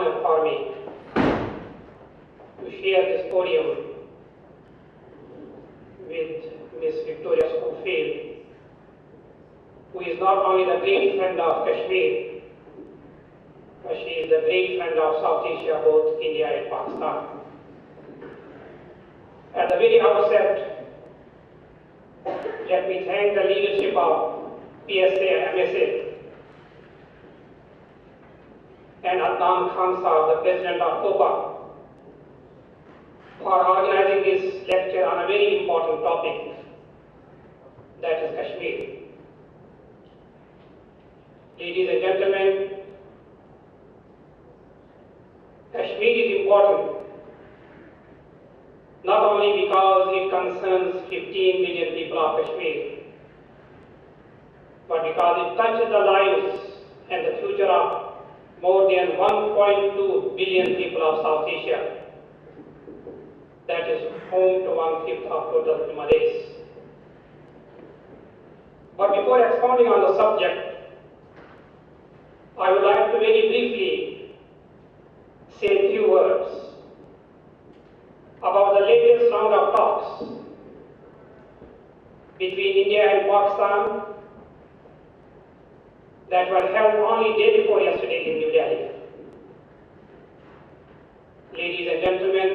honor for me to share this podium with Ms. Victoria Schofield, who is not only the great friend of Kashmir, but she is the great friend of South Asia, both India and Pakistan. At the very outset, let me thank the leadership of PSA and MSA and Adnan Khan Saab, the President of COPA, for organizing this lecture on a very important topic, that is Kashmir. Ladies and gentlemen, Kashmir is important not only because it concerns 15 million people of Kashmir, but because it touches the lives and the future of more than 1.2 billion people of South Asia. That is home to 1/5 of total human race. But before expounding on the subject, I would like to very briefly say a few words about the latest round of talks between India and Pakistan that were held only day before yesterday in New Delhi. Ladies and gentlemen,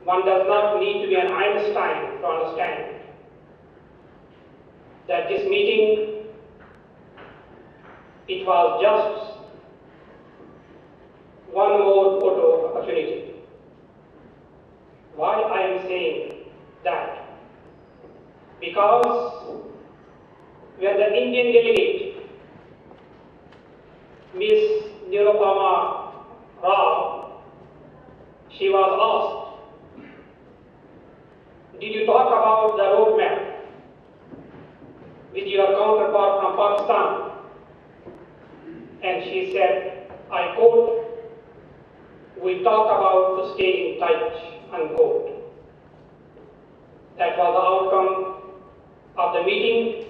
one does not need to be an Einstein to understand that this meeting, it was just one more photo opportunity. Why I am saying that? Because when the Indian delegate, Ms. Nirupama Rao, she was asked, did you talk about the roadmap with your counterpart from Pakistan? And she said, I quote, we talk about to stay in touch, unquote. That was the outcome of the meeting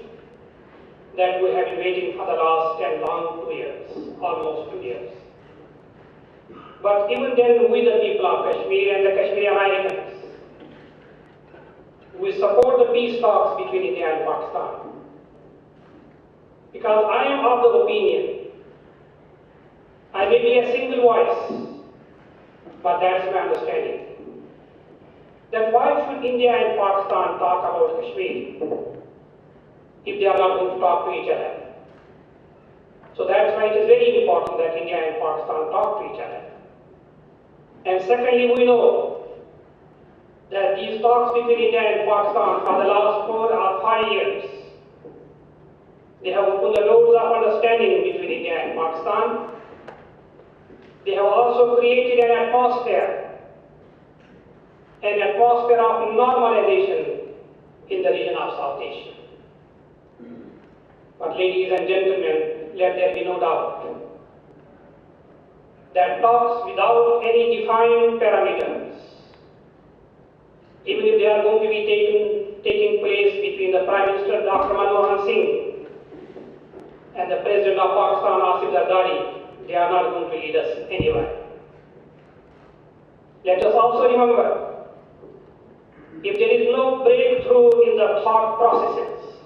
that we have been waiting for the last 2 years, almost 2 years. But even then, we the people of Kashmir and the Kashmiri Americans, we support the peace talks between India and Pakistan. Because I am of the opinion, I may be a single voice, but that's my understanding, that why should India and Pakistan talk about Kashmir if they are not going to talk to each other? So that's why it is very important that India and Pakistan talk to each other. And secondly, we know that these talks between India and Pakistan for the last 4 or 5 years, they have opened the doors of understanding between India and Pakistan. They have also created an atmosphere of normalization in the region of South Asia. But ladies and gentlemen, let there be no doubt that talks without any defined parameters, even if they are going to be taking place between the Prime Minister Dr. Manmohan Singh and the President of Pakistan Asif Zardari, they are not going to lead us anywhere. Let us also remember, if there is no breakthrough in the thought processes,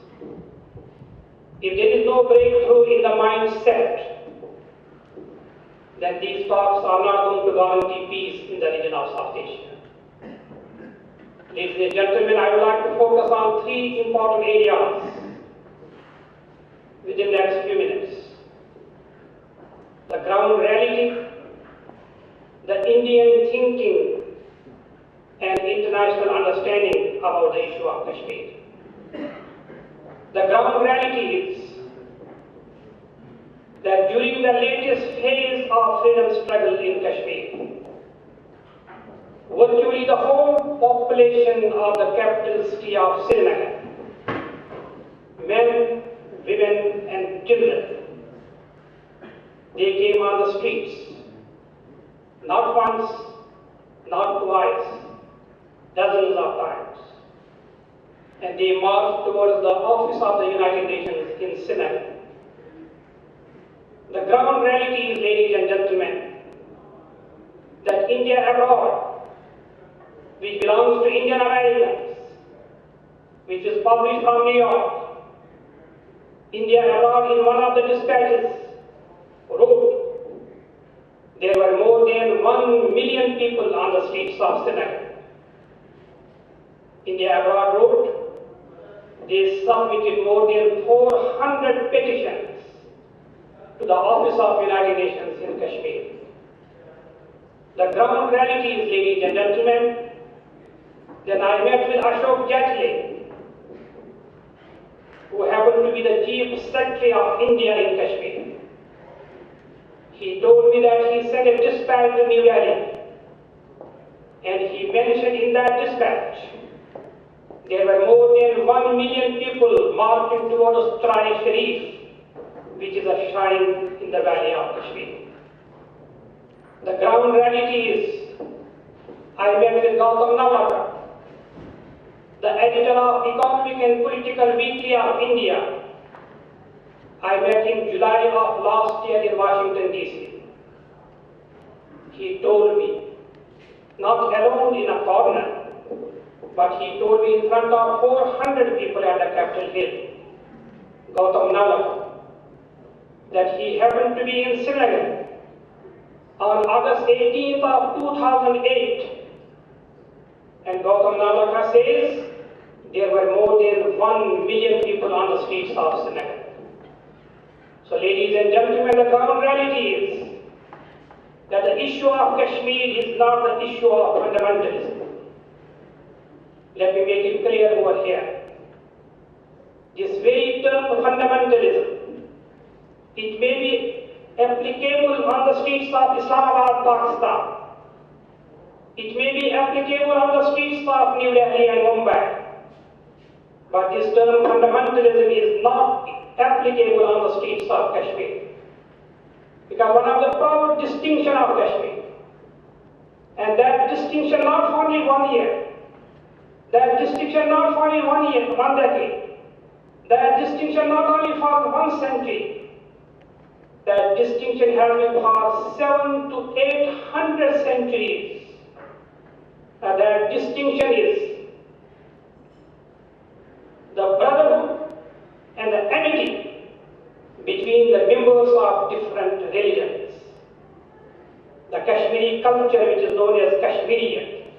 if there is no breakthrough in the mindset, then these talks are not going to guarantee peace in the region of South Asia. Ladies and gentlemen, I would like to focus on 3 important areas within the next few minutes. The ground reality, the Indian thinking, and international understanding about the issue of Kashmir. The ground reality is that during the latest phase of freedom struggle in Kashmir, virtually the whole population of the capital city of Srinagar, men, women, and children, they came on the streets, not once, not twice, dozens of times. And they marched towards the office of the United Nations in Srinagar. The ground reality is, ladies and gentlemen, that India abroad, which belongs to Indian Americans, which is published from New York, India abroad in one of the dispatches wrote there were more than 1 million people on the streets of Srinagar. India abroad wrote they submitted more than 400 petitions to the Office of United Nations in Kashmir. The ground reality is, ladies and gentlemen, that I met with Ashok Jetley, who happened to be the Chief Secretary of India in Kashmir. He told me that he sent a dispatch to New Delhi, and he mentioned in that dispatch there were more than 1 million people marching towards Trai Sharif, which is a shrine in the valley of Kashmir. The ground reality is, I met with Gautam Navlakar, the editor of Economic and Political Weekly of India. I met in July of last year in Washington, D.C. He told me, not alone in a corner, but he told me in front of 400 people at the Capitol Hill, Gautam Navlakar, that he happened to be in Srinagar on August 18th of 2008, and Gautam Navlakar says there were more than 1 million people on the streets of Srinagar. So, ladies and gentlemen, the ground reality is that the issue of Kashmir is not the issue of fundamentalism. Let me make it clear over here. This very term fundamentalism, it may be applicable on the streets of Islamabad, Pakistan. It may be applicable on the streets of New Delhi and Mumbai. But this term fundamentalism is not applicable on the streets of Kashmir. Because one of the proud distinctions of Kashmir, and that distinction not found in 1 year, that distinction not found in 1 year, 1 decade, that distinction not only for 1 century, that distinction has been for 700 to 800 centuries. That distinction is the brotherhood and the amity between the members of different religions. The Kashmiri culture, which is known as Kashmirian,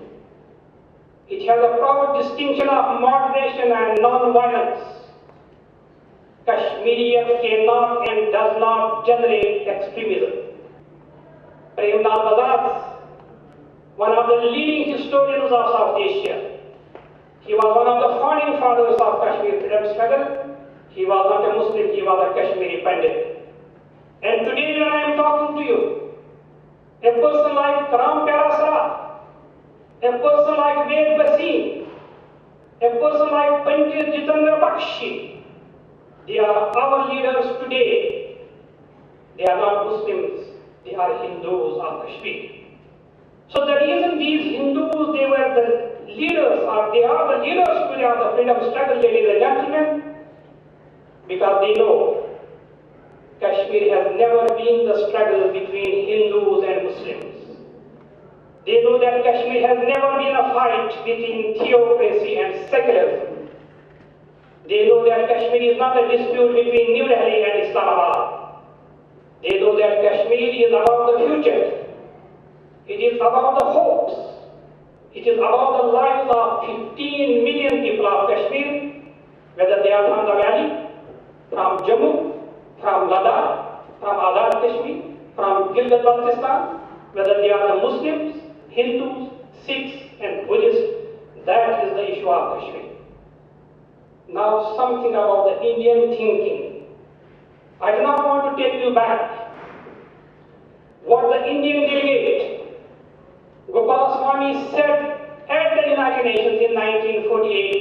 it has a proud distinction of moderation and non-violence. Kashmirian cannot and does not generate extremism. Premnal Bazaz, one of the leading historians of South Asia, he was one of the founding fathers of Kashmir freedom struggle. He was not a Muslim, he was a Kashmiri Pandit. And today when I am talking to you, a person like Ram Parasara, a person like Ved Basim, a person like Pandit Jitendra Bakshi, they are our leaders today. They are not Muslims, they are Hindus of Kashmir. So the reason these Hindus, they were the leaders, or they are the leaders today of the freedom struggle, ladies and gentlemen, because they know Kashmir has never been the struggle between Hindus and Muslims. They know that Kashmir has never been a fight between theocracy and secularism. They know that Kashmir is not a dispute between New Delhi and Islamabad. They know that Kashmir is about the future. It is about the hopes. It is about the lives of 15 million people of Kashmir, whether they are from the valley, from Jammu, from Ladakh, from Azad Kashmir, from Gilgit-Baltistan, whether they are the Muslims, Hindus, Sikhs and Buddhists. That is the issue of Kashmir. Now something about the Indian thinking. I do not want to take you back. What the Indian delegate Gopal Swami said at the United Nations in 1948